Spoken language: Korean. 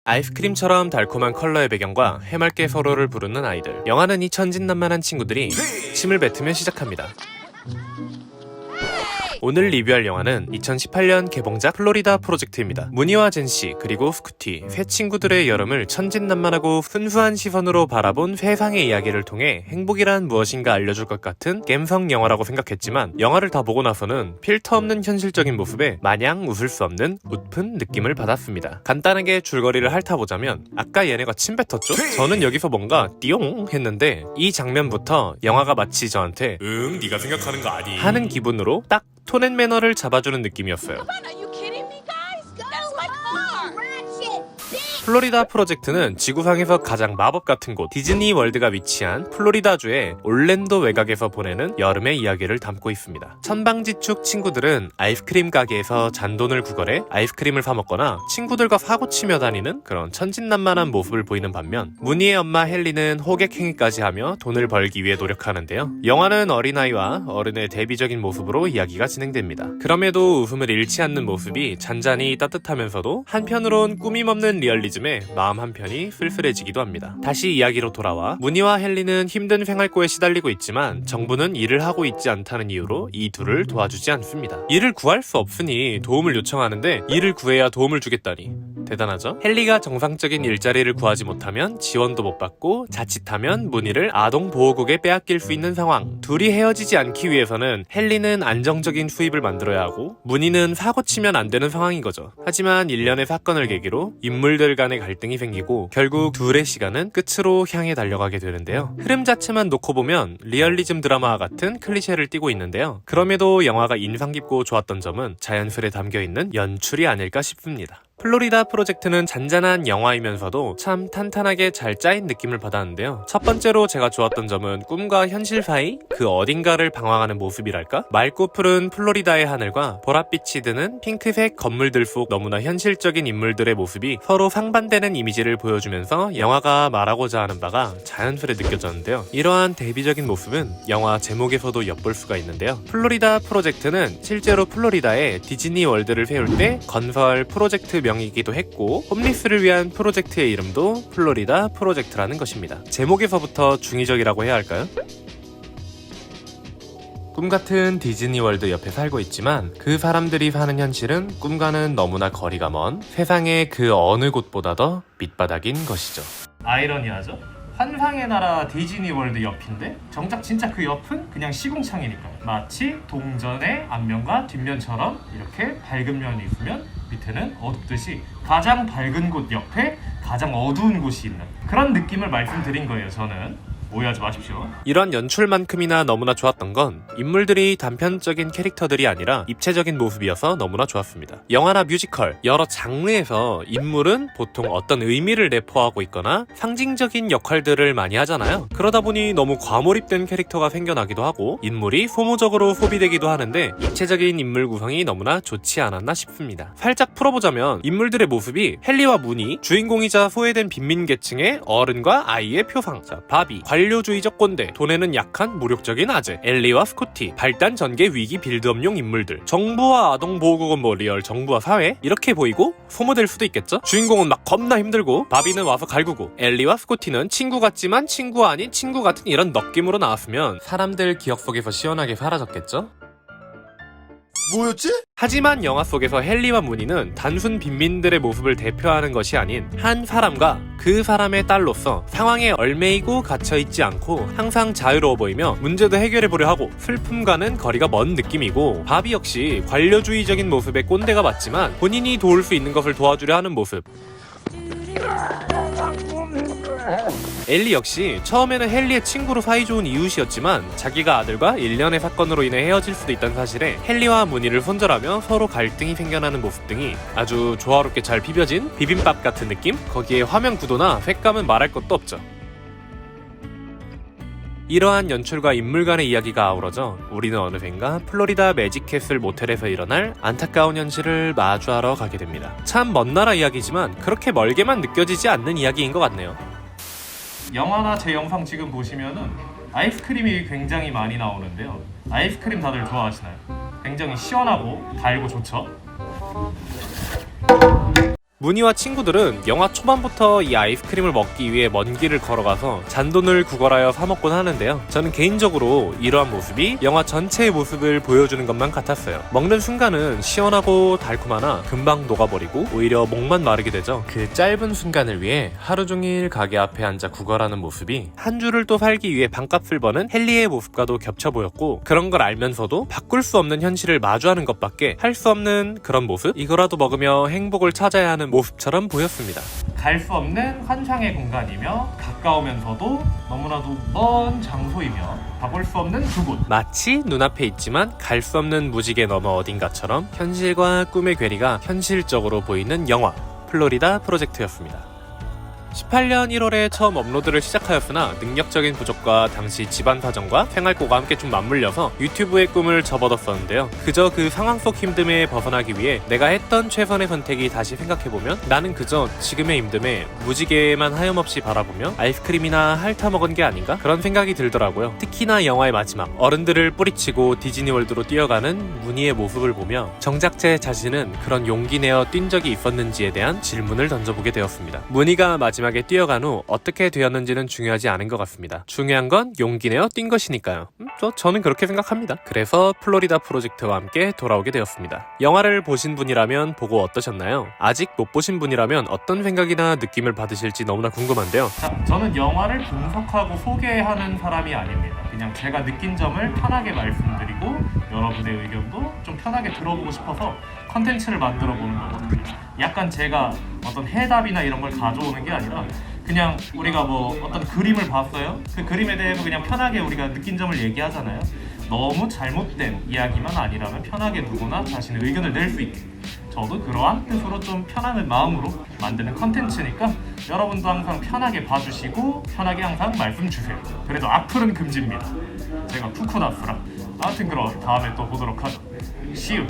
아이스크림처럼 달콤한 컬러의 배경과 해맑게 서로를 부르는 아이들. 영화는 이 천진난만한 친구들이 침을 뱉으며 시작합니다. 오늘 리뷰할 영화는 2018년 개봉작 플로리다 프로젝트입니다. 무니와 젠시 그리고 스쿠티 세 친구들의 여름을 천진난만하고 순수한 시선으로 바라본 세상의 이야기를 통해 행복이란 무엇인가 알려줄 것 같은 갬성 영화라고 생각했지만 영화를 다 보고 나서는 필터 없는 현실적인 모습에 마냥 웃을 수 없는 웃픈 느낌을 받았습니다. 간단하게 줄거리를 핥아보자면 아까 얘네가 침 뱉었죠? 저는 여기서 뭔가 띠용 했는데 이 장면부터 영화가 마치 저한테 네가 생각하는 거 아니 하는 기분으로 딱 톤 앤 매너를 잡아주는 느낌이었어요. 플로리다 프로젝트는 지구상에서 가장 마법 같은 곳 디즈니 월드가 위치한 플로리다주의 올랜도 외곽에서 보내는 여름의 이야기를 담고 있습니다. 천방지축 친구들은 아이스크림 가게에서 잔돈을 구걸해 아이스크림을 사 먹거나 친구들과 사고치며 다니는 그런 천진난만한 모습을 보이는 반면 무니의 엄마 헨리는 호객행위까지 하며 돈을 벌기 위해 노력하는데요. 영화는 어린아이와 어른의 대비적인 모습으로 이야기가 진행됩니다. 그럼에도 웃음을 잃지 않는 모습이 잔잔히 따뜻하면서도 한편으론 꾸밈없는 리얼리즘 마음 한편이 쓸쓸해지기도 합니다. 다시 이야기로 돌아와 무니와 헨리는 힘든 생활고에 시달리고 있지만 정부는 일을 하고 있지 않다는 이유로 이 둘을 도와주지 않습니다. 일을 구할 수 없으니 도움을 요청하는데 일을 구해야 도움을 주겠다니 대단하죠? 헨리가 정상적인 일자리를 구하지 못하면 지원도 못 받고 자칫하면 무니를 아동보호국에 빼앗길 수 있는 상황. 둘이 헤어지지 않기 위해서는 헨리는 안정적인 수입을 만들어야 하고 무니는 사고치면 안 되는 상황인 거죠. 하지만 일련의 사건을 계기로 인물들 간의 갈등이 생기고 결국 둘의 시간은 끝으로 향해 달려가게 되는데요. 흐름 자체만 놓고 보면 리얼리즘 드라마와 같은 클리셰를 띠고 있는데요. 그럼에도 영화가 인상 깊고 좋았던 점은 자연스레 담겨있는 연출이 아닐까 싶습니다. 플로리다 프로젝트는 잔잔한 영화이면서도 참 탄탄하게 잘 짜인 느낌을 받았는데요. 첫 번째로 제가 좋았던 점은 꿈과 현실 사이 그 어딘가를 방황하는 모습이랄까? 맑고 푸른 플로리다의 하늘과 보랏빛이 드는 핑크색 건물들 속 너무나 현실적인 인물들의 모습이 서로 상반되는 이미지를 보여주면서 영화가 말하고자 하는 바가 자연스레 느껴졌는데요. 이러한 대비적인 모습은 영화 제목에서도 엿볼 수가 있는데요. 플로리다 프로젝트는 실제로 플로리다에 디즈니 월드를 세울 때 건설 프로젝트 명이기도 했고 홈리스를 위한 프로젝트의 이름도 플로리다 프로젝트라는 것입니다. 제목에서부터 중의적이라고 해야 할까요? 꿈같은 디즈니월드 옆에 살고 있지만 그 사람들이 사는 현실은 꿈과는 너무나 거리가 먼 세상의 그 어느 곳보다 더 밑바닥인 것이죠. 아이러니하죠? 환상의 나라 디즈니월드 옆인데 정작 진짜 그 옆은 그냥 시궁창이니까 마치 동전의 앞면과 뒷면처럼 이렇게 밝은 면이 있으면 밑에는 어둡듯이 가장 밝은 곳 옆에 가장 어두운 곳이 있는 그런 느낌을 말씀드린 거예요. 저는 오해하지 마십시오. 이런 연출만큼이나 너무나 좋았던 건 인물들이 단편적인 캐릭터들이 아니라 입체적인 모습이어서 너무나 좋았습니다. 영화나 뮤지컬, 여러 장르에서 인물은 보통 어떤 의미를 내포하고 있거나 상징적인 역할들을 많이 하잖아요. 그러다 보니 너무 과몰입된 캐릭터가 생겨나기도 하고 인물이 소모적으로 소비되기도 하는데 입체적인 인물 구성이 너무나 좋지 않았나 싶습니다. 살짝 풀어보자면 인물들의 모습이 헨리와 무니, 주인공이자 소외된 빈민계층의 어른과 아이의 표상, 바비, 관료주의적 꼰대, 돈에는 약한 무력적인 아재, 엘리와 스코티, 발단 전개 위기 빌드업용 인물들, 정부와 아동보호국은 뭐 리얼 정부와 사회? 이렇게 보이고 소모될 수도 있겠죠? 주인공은 막 겁나 힘들고 바비는 와서 갈구고 엘리와 스코티는 친구 같지만 친구 아닌 친구 같은 이런 느낌으로 나왔으면 사람들 기억 속에서 시원하게 사라졌겠죠? 뭐였지? 하지만 영화 속에서 헨리와 무니는 단순 빈민들의 모습을 대표하는 것이 아닌 한 사람과 그 사람의 딸로서 상황에 얽매이고 갇혀있지 않고 항상 자유로워 보이며 문제도 해결해보려 하고 슬픔과는 거리가 먼 느낌이고 바비 역시 관료주의적인 모습의 꼰대가 맞지만 본인이 도울 수 있는 것을 도와주려 하는 모습. 엘리 역시 처음에는 헨리의 친구로 사이좋은 이웃이었지만 자기가 아들과 일련의 사건으로 인해 헤어질 수도 있다는 사실에 헨리와 무니를 손절하며 서로 갈등이 생겨나는 모습 등이 아주 조화롭게 잘 비벼진 비빔밥 같은 느낌? 거기에 화면 구도나 색감은 말할 것도 없죠. 이러한 연출과 인물 간의 이야기가 아우러져 우리는 어느샌가 플로리다 매직캐슬 모텔에서 일어날 안타까운 현실을 마주하러 가게 됩니다. 참 먼 나라 이야기지만 그렇게 멀게만 느껴지지 않는 이야기인 것 같네요. 영화나 제 영상 지금 보시면은 아이스크림이 굉장히 많이 나오는데요. 아이스크림 다들 좋아하시나요? 굉장히 시원하고 달고 좋죠? 문희와 친구들은 영화 초반부터 이 아이스크림을 먹기 위해 먼 길을 걸어가서 잔돈을 구걸하여 사 먹곤 하는데요. 저는 개인적으로 이러한 모습이 영화 전체의 모습을 보여주는 것만 같았어요. 먹는 순간은 시원하고 달콤하나 금방 녹아버리고 오히려 목만 마르게 되죠. 그 짧은 순간을 위해 하루 종일 가게 앞에 앉아 구걸하는 모습이 한 주를 또 살기 위해 반값을 버는 헨리의 모습과도 겹쳐 보였고, 그런 걸 알면서도 바꿀 수 없는 현실을 마주하는 것밖에 할 수 없는 그런 모습? 이거라도 먹으며 행복을 찾아야 하는 모습처럼 보였습니다. 갈 수 없는 환상의 공간이며 가까우면서도 너무나도 먼 장소이며 가볼 수 없는 그곳. 마치 눈앞에 있지만 갈 수 없는 무지개 너머 어딘가처럼 현실과 꿈의 괴리가 현실적으로 보이는 영화 플로리다 프로젝트였습니다. 18년 1월에 처음 업로드를 시작하였으나 능력적인 부족과 당시 집안 사정과 생활고가 함께 좀 맞물려서 유튜브의 꿈을 접어뒀었는데요. 그저 그 상황 속 힘듦에 벗어나기 위해 내가 했던 최선의 선택이 다시 생각해보면 나는 그저 지금의 힘듦에 무지개만 하염없이 바라보며 아이스크림이나 핥아먹은 게 아닌가? 그런 생각이 들더라고요. 특히나 영화의 마지막 어른들을 뿌리치고 디즈니월드로 뛰어가는 문희의 모습을 보며 정작 제 자신은 그런 용기 내어 뛴 적이 있었는지에 대한 질문을 던져보게 되었습니다. 문희가 마지막에 뛰어간 후 어떻게 되었는지는 중요하지 않은 것 같습니다. 중요한 건 용기 내어 뛴 것이니까요. 저는 그렇게 생각합니다. 그래서 플로리다 프로젝트와 함께 돌아오게 되었습니다. 영화를 보신 분이라면 보고 어떠셨나요? 아직 못 보신 분이라면 어떤 생각이나 느낌을 받으실지 너무나 궁금한데요. 저는 영화를 분석하고 소개하는 사람이 아닙니다. 그냥 제가 느낀 점을 편하게 말씀드리고 여러분의 의견도 좀 편하게 들어보고 싶어서 컨텐츠를 만들어 보는 거거든요. 약간 제가 어떤 해답이나 이런 걸 가져오는 게 아니라 그냥 우리가 뭐 어떤 그림을 봤어요? 그 그림에 대해서 그냥 편하게 우리가 느낀 점을 얘기하잖아요. 너무 잘못된 이야기만 아니라면 편하게 누구나 자신의 의견을 낼 수 있게, 저도 그러한 뜻으로 좀 편안한 마음으로 만드는 컨텐츠니까 여러분도 항상 편하게 봐주시고 편하게 항상 말씀 주세요. 그래도 악플은 금지입니다. 제가 쿠쿠나스라. 아무튼 그럼 다음에 또 보도록 하죠. See you.